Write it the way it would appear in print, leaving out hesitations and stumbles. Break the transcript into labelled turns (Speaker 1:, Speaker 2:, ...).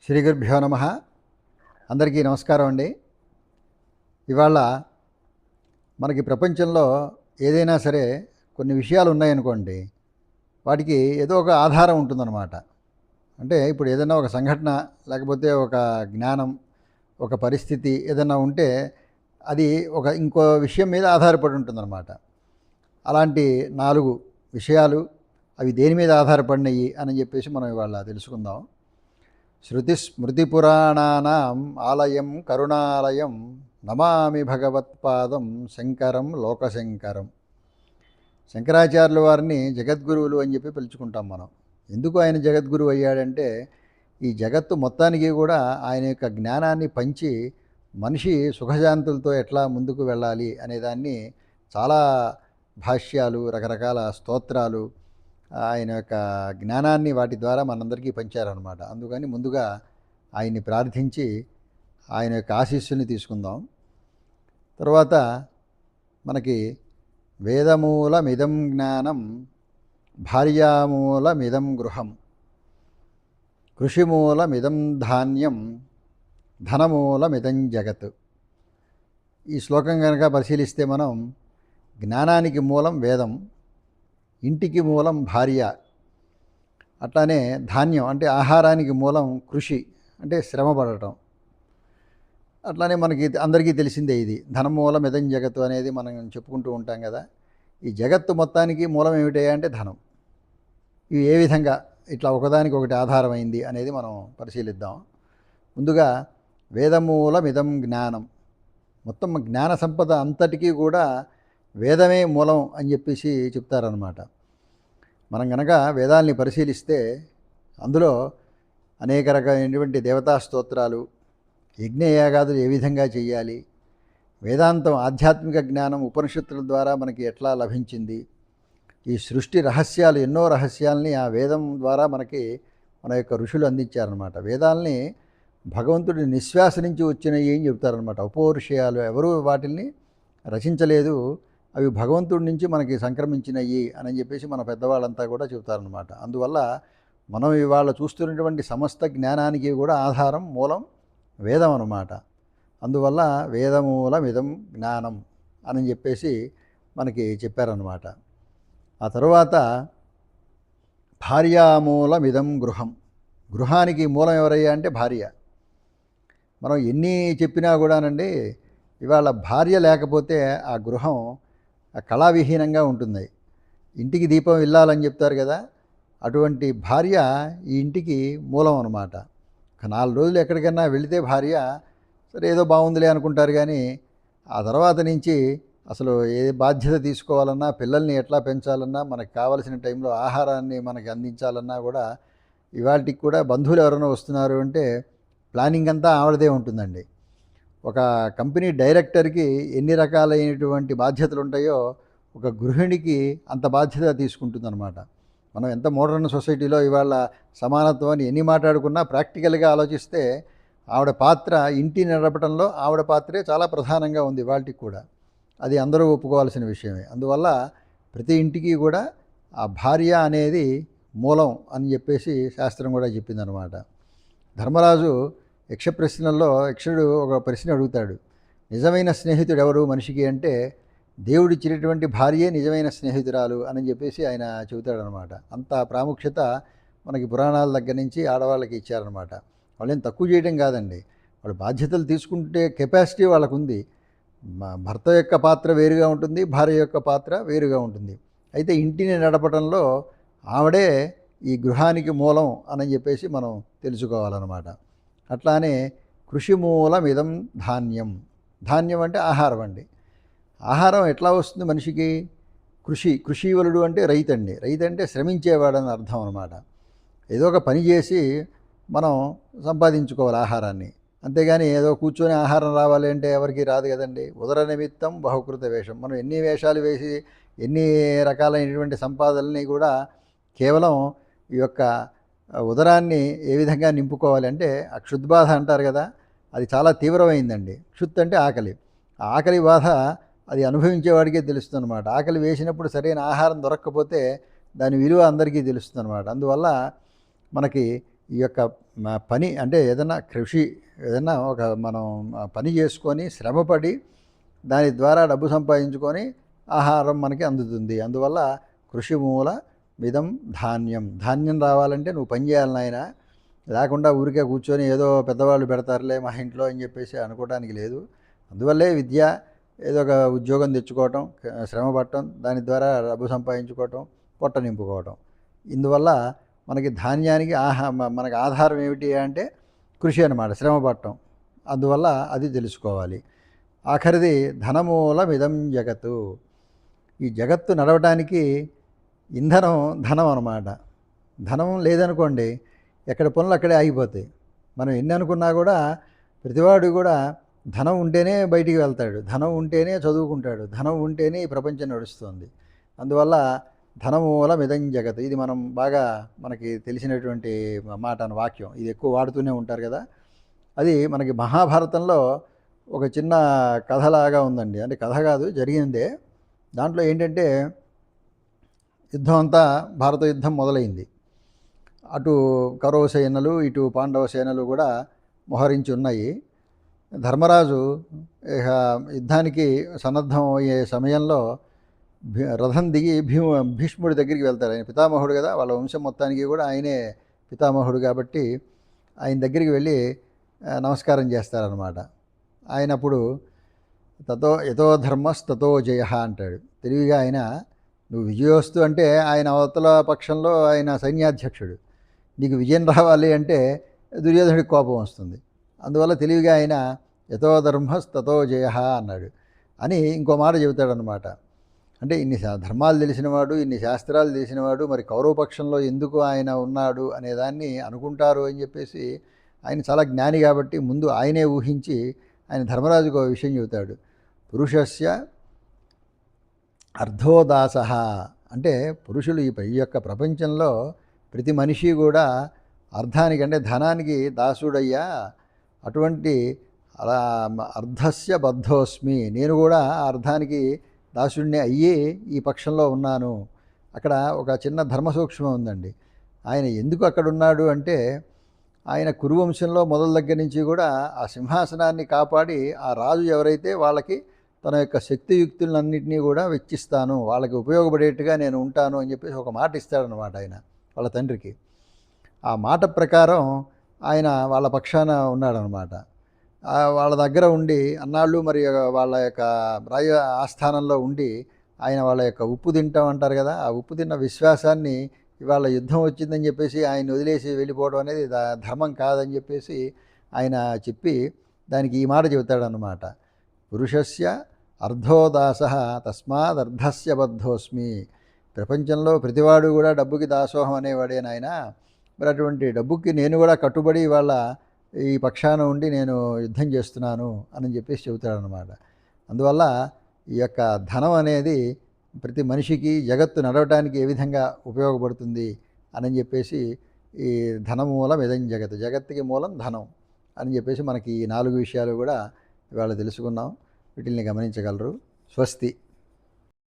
Speaker 1: శ్రీ గురుభ్యో నమ. అందరికీ నమస్కారం అండి. ఇవాళ మనకి ప్రపంచంలో ఏదైనా సరే కొన్ని విషయాలు ఉన్నాయనుకోండి, వాటికి ఏదో ఒక ఆధారం ఉంటుందన్నమాట. అంటే ఇప్పుడు ఏదైనా ఒక సంఘటన, లేకపోతే ఒక జ్ఞానం, ఒక పరిస్థితి ఏదైనా ఉంటే అది ఇంకో విషయం మీద ఆధారపడి ఉంటుందన్నమాట. అలాంటి 4 విషయాలు, అవి దేని మీద ఆధారపడినవి అని చెప్పేసి మనం ఇవాళ తెలుసుకుందాం. శృతిస్మృతిపురాణానాం ఆలయం కరుణాలయం నమామి భగవత్పాదం శంకరం లోకశంకరం. శంకరాచార్యుల వారిని జగద్గురువులు అని చెప్పి పిలుచుకుంటాం మనం. ఎందుకు ఆయన జగద్గురువు అయ్యాడంటే, ఈ జగత్తు మొత్తానికి కూడా ఆయన యొక్క జ్ఞానాన్ని పంచి మనిషి సుఖశాంతులతో ఎట్లా ముందుకు వెళ్ళాలి అనేదాన్ని చాలా భాష్యాలు, రకరకాల స్తోత్రాలు, ఆయన యొక్క జ్ఞానాన్ని వాటి ద్వారా మనందరికీ పంచారనమాట. అందుకని ముందుగా ఆయన్ని ప్రార్థించి ఆయన యొక్క ఆశీస్సుల్ని తీసుకుందాం. తర్వాత మనకి వేదమూలమిదం జ్ఞానం, భార్యామూలమిదం గృహం, కృషిమూలమిదం ధాన్యం, ధనమూలమిదం జగత్. ఈ శ్లోకం కనుక పరిశీలిస్తే మనం జ్ఞానానికి మూలం వేదం, ఇంటికి మూలం భార్య, అట్లానే ధాన్యం అంటే ఆహారానికి మూలం కృషి అంటే శ్రమ పడటం. అట్లానే మనకి అందరికీ తెలిసిందే ఇది ధనమూలం ఇదం జగత్తు అనేది మనం చెప్పుకుంటూ ఉంటాం కదా. ఈ జగత్తు మొత్తానికి మూలం ఏమిటయ్యా అంటే ధనం. ఇవి ఏ విధంగా ఇట్లా ఒకదానికి ఒకటి ఆధారమైంది అనేది మనం పరిశీలిద్దాం. ముందుగా వేదమూలమిదం జ్ఞానం. మొత్తం జ్ఞాన సంపద అంతటికీ కూడా వేదమే మూలం అని చెప్పేసి చెప్తారనమాట. మనం కనుక వేదాల్ని పరిశీలిస్తే అందులో అనేక రకమైనటువంటి దేవతా స్తోత్రాలు, యజ్ఞయాగాదులు ఏ విధంగా చేయాలి, వేదాంతం ఆధ్యాత్మిక జ్ఞానం ఉపనిషత్తుల ద్వారా మనకి ఎట్లా లభించింది, ఈ సృష్టి రహస్యాలు, ఎన్నో రహస్యాల్ని ఆ వేదం ద్వారా మనకి మన యొక్క ఋషులు అందించారనమాట. వేదాల్ని భగవంతుడి నిశ్వాస నుంచి వచ్చినవి అని చెప్తారనమాట. ఉపౌరుషయాలు ఎవరూ వాటిల్ని రచించలేదు, అవి భగవంతుడి నుంచి మనకి సంక్రమించినవి అని చెప్పేసి మన పెద్దవాళ్ళంతా కూడా చెబుతారనమాట. అందువల్ల మనం ఇవాళ చూస్తున్నటువంటి సమస్త జ్ఞానానికి కూడా ఆధారం, మూలం వేదం అన్నమాట. అందువల్ల వేదమూలమిదం జ్ఞానం అని చెప్పేసి మనకి చెప్పారనమాట. ఆ తరువాత భార్యామూలమిదం గృహం. గృహానికి మూలం ఎవరయ్యా అంటే భార్య. మనం ఎన్ని చెప్పినా కూడానండి, ఇవాళ భార్య లేకపోతే ఆ గృహం కళావిహీనంగా ఉంటుంది. ఇంటికి దీపం ఇల్లాలని చెప్తారు కదా, అటువంటి భార్య ఈ ఇంటికి మూలం అన్నమాట. 4 రోజులు ఎక్కడికైనా వెళితే భార్య సరే ఏదో బాగుందిలే అనుకుంటారు, కానీ ఆ తర్వాత నుంచి అసలు ఏ బాధ్యత తీసుకోవాలన్నా, పిల్లల్ని ఎట్లా పెంచాలన్నా, మనకు కావలసిన టైంలో ఆహారాన్ని మనకి అందించాలన్నా కూడా, ఇవాళకి కూడా బంధువులు ఎవరైనా వస్తున్నారు అంటే ప్లానింగ్ అంతా ఆవిడదే ఉంటుందండి. ఒక కంపెనీ డైరెక్టర్కి ఎన్ని రకాలైనటువంటి బాధ్యతలు ఉంటాయో ఒక గృహిణికి అంత బాధ్యత తీసుకుంటుందన్నమాట. మనం ఎంత మోడర్న్ సొసైటీలో ఇవాళ సమానత్వం అని ఎన్ని మాట్లాడుకున్నా ప్రాక్టికల్గా ఆలోచిస్తే ఆవిడ పాత్ర ఇంటిని నడపడంలో ఆవిడ పాత్రే చాలా ప్రధానంగా ఉంది వాటికి కూడా. అది అందరూ ఒప్పుకోవాల్సిన విషయమే. అందువల్ల ప్రతి ఇంటికి కూడా ఆ భార్య అనేది మూలం అని చెప్పేసి శాస్త్రం కూడా చెప్పిందనమాట. ధర్మరాజు యక్ష ప్రశ్నల్లో యక్షుడు ఒక ప్రశ్న అడుగుతాడు, నిజమైన స్నేహితుడు ఎవరు మనిషికి అంటే దేవుడిచ్చినటువంటి భార్యే నిజమైన స్నేహితురాలు అని చెప్పేసి ఆయన చెబుతాడనమాట. అంత ప్రాముఖ్యత మనకి పురాణాల దగ్గర నుంచి ఆడవాళ్ళకి ఇచ్చారనమాట. వాళ్ళేం తక్కువ చేయడం కాదండి, వాళ్ళు బాధ్యతలు తీసుకుంటే కెపాసిటీ వాళ్ళకు ఉంది. భర్త యొక్క పాత్ర వేరుగా ఉంటుంది, భార్య యొక్క పాత్ర వేరుగా ఉంటుంది. అయితే ఇంటిని నడపడంలో ఆవిడే ఈ గృహానికి మూలం అని చెప్పేసి మనం తెలుసుకోవాలన్నమాట. అట్లానే కృషిమూలమిదం ధాన్యం. ధాన్యం అంటే ఆహారం అండి. ఆహారం ఎట్లా వస్తుంది మనిషికి? కృషీవలుడు అంటే రైతు అండి. రైతు అంటే శ్రమించేవాడని అర్థం అనమాట. ఏదో ఒక పని చేసి మనం సంపాదించుకోవాలి ఆహారాన్ని. అంతేగాని ఏదో కూర్చొని ఆహారం రావాలి అంటే ఎవరికి రాదు కదండి. ఉదర నిమిత్తం బహుకృత వేషం. మనం ఎన్ని వేషాలు వేసి ఎన్ని రకాలైనటువంటి సంపాదనని కూడా కేవలం ఈ యొక్క ఉదరాన్ని ఏ విధంగా నింపుకోవాలి అంటే, ఆ క్షుద్బాధ అంటారు కదా, అది చాలా తీవ్రమైందండి. క్షుత్ అంటే ఆకలి. ఆ ఆకలి బాధ అది అనుభవించేవాడికే తెలుస్తుంది అనమాట. ఆకలి వేసినప్పుడు సరైన ఆహారం దొరక్కపోతే దాని విలువ అందరికీ తెలుస్తుంది అనమాట. అందువల్ల మనకి ఈ యొక్క పని అంటే ఏదైనా కృషి, ఏదైనా ఒక మనం పని చేసుకొని శ్రమపడి దాని ద్వారా డబ్బు సంపాదించుకొని ఆహారం మనకి అందుతుంది. అందువల్ల కృషి మూల మిదం ధాన్యం. ధాన్యం రావాలంటే నువ్వు పని చేయాలి నాయన, లేకుండా ఊరికే కూర్చొని ఏదో పెద్దవాళ్ళు పెడతారులే మా ఇంట్లో అని చెప్పేసి అనుకోవడానికి లేదు. అందువల్లే విద్య, ఏదో ఒక ఉద్యోగం తెచ్చుకోవటం, శ్రమ పడటం, దాని ద్వారా డబ్బు సంపాదించుకోవటం, పొట్ట నింపుకోవటం. ఇందువల్ల మనకి ధాన్యానికి మనకి ఆధారం ఏమిటి అంటే కృషి అన్నమాట, శ్రమ పడటం. అందువల్ల అది తెలుసుకోవాలి. ఆఖరిది ధనమూలమిదం జగత్తు. ఈ జగత్తు నడవటానికి ఇంధనం ధనం అన్నమాట. ధనం లేదనుకోండి, ఎక్కడ పనులు అక్కడే ఆగిపోతాయి. మనం ఎన్ని అనుకున్నా కూడా ప్రతివాడు కూడా ధనం ఉంటేనే బయటికి వెళ్తాడు, ధనం ఉంటేనే చదువుకుంటాడు, ధనం ఉంటేనే ఈ ప్రపంచం నడుస్తుంది. అందువల్ల ధనమూలమిదం జగత్, ఇది మనం బాగా మనకి తెలిసినటువంటి మాట వాక్యం. ఇది ఎక్కువ వాడుతూనే ఉంటారు కదా. అది మనకి మహాభారతంలో ఒక చిన్న కథలాగా ఉందండి. అంటే కథ కాదు, జరిగిందే. దాంట్లో ఏంటంటే యుద్ధం అంతా, భారత యుద్ధం మొదలైంది. అటు కౌరవ సేనలు, ఇటు పాండవ సేనలు కూడా మోహరించి ఉన్నాయి. ధర్మరాజు ఇక యుద్ధానికి సన్నద్ధం అయ్యే సమయంలో రథం దిగి భీష్ముడి దగ్గరికి వెళ్తాడు. ఆయన పితామహుడు కదా, వాళ్ళ వంశం మొత్తానికి కూడా ఆయనే పితామహుడు కాబట్టి ఆయన దగ్గరికి వెళ్ళి నమస్కారం చేస్తారనమాట. ఆయన అప్పుడు యతో ధర్మస్తతో జయ అంటాడు. తెలివిగా ఆయన, నువ్వు విజయోస్తు అంటే ఆయన అవతల పక్షంలో ఆయన సైన్యాధ్యక్షుడు, నీకు విజయం రావాలి అంటే దుర్యోధనుడికి కోపం వస్తుంది. అందువల్ల తెలివిగా ఆయన యతో ధర్మస్తతో జయ అన్నాడు. అని ఇంకో మాట చెబుతాడనమాట. అంటే ఇన్ని ధర్మాలు తెలిసినవాడు, ఇన్ని శాస్త్రాలు తెలిసినవాడు, మరి కౌరవపక్షంలో ఎందుకు ఆయన ఉన్నాడు అనేదాన్ని అనుకుంటారు అని చెప్పేసి, ఆయన చాలా జ్ఞాని కాబట్టి ముందు ఆయనే ఊహించి ఆయన ధర్మరాజుకు ఒక విషయం చెబుతాడు. పురుషస్య అర్ధోదాస, అంటే పురుషులు ఈ యొక్క ప్రపంచంలో ప్రతి మనిషి కూడా అర్థానికి అంటే ధనానికి దాసుడయ్యా. అటువంటి అలా అర్ధస్య బద్ధోస్మి, నేను కూడా అర్థానికి దాసుడిని అయ్యి ఈ పక్షంలో ఉన్నాను. అక్కడ ఒక చిన్న ధర్మ సూక్ష్మం ఉందండి. ఆయన ఎందుకు అక్కడ ఉన్నాడు అంటే, ఆయన కురువంశంలో మొదల దగ్గర నుంచి కూడా ఆ సింహాసనాన్ని కాపాడి, ఆ రాజు ఎవరైతే వాళ్ళకి తన యొక్క శక్తియుక్తులన్నింటినీ కూడా వెచ్చిస్తాను, వాళ్ళకి ఉపయోగపడేట్టుగా నేను ఉంటాను అని చెప్పేసి ఒక మాట ఇస్తాడనమాట ఆయన వాళ్ళ తండ్రికి. ఆ మాట ప్రకారం ఆయన వాళ్ళ పక్షాన ఉన్నాడనమాట. వాళ్ళ దగ్గర ఉండి అన్నాళ్ళు మరి వాళ్ళ యొక్క రాజ ఆస్థానంలో ఉండి ఆయన వాళ్ళ యొక్క ఉప్పు తింటాం అంటారు కదా, ఆ ఉప్పు తిన్న విశ్వాసాన్ని ఇవాళ యుద్ధం వచ్చిందని చెప్పేసి ఆయన వదిలేసి వెళ్ళిపోవడం అనేది ధర్మం కాదని చెప్పేసి ఆయన చెప్పి దానికి ఈ మాట చెబుతాడనమాట. పురుషస్య అర్ధోదాస తస్మాదర్ధస్య బద్ధోస్మి. ప్రపంచంలో ప్రతివాడు కూడా డబ్బుకి దాసోహం అనేవాడే నాయన. మరి అటువంటి డబ్బుకి నేను కూడా కట్టుబడి వాళ్ళ ఈ పక్షాన ఉండి నేను యుద్ధం చేస్తున్నాను అని చెప్పేసి చెబుతాడనమాట. అందువల్ల ఈ యొక్క ధనం అనేది ప్రతి మనిషికి జగత్తు నడవటానికి ఏ విధంగా ఉపయోగపడుతుంది అని చెప్పేసి, ఈ ధనమూలం ఇదం జగత్, జగత్తుకి మూలం ధనం అని చెప్పేసి మనకి ఈ 4 విషయాలు కూడా ఇవాళ తెలుసుకున్నాం. వీటిని గమనించగలరు. స్వస్తి.